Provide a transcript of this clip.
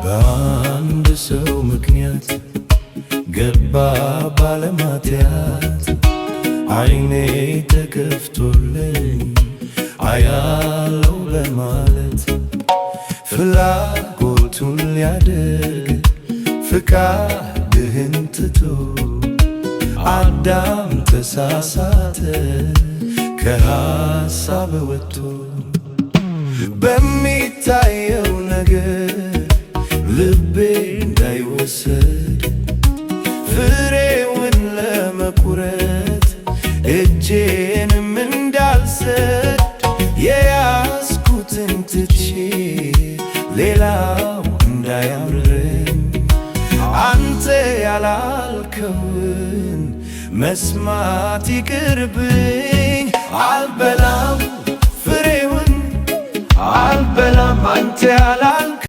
በአንድ ሰው ምክንያት ገባ ባለማትያት አይኔ ተከፍቶልኝ አያለው ለማለት ፍላጎቱን ሊያደርግ ፍቃድህን ትቶ አዳም ተሳሳተ ከሐሳብ ወጥቶ በሚታየው ነገር ልቤ እንዳይወሰድ ፍሬውን ለመቁረጥ እጄንም እንዳልሰድ የያዝኩትን ትቼ ሌላው እንዳያምረኝ አንተ ያላልከውን መስማት ይቅርብኝ። አልበላም ፍሬውን አልበላም አንተ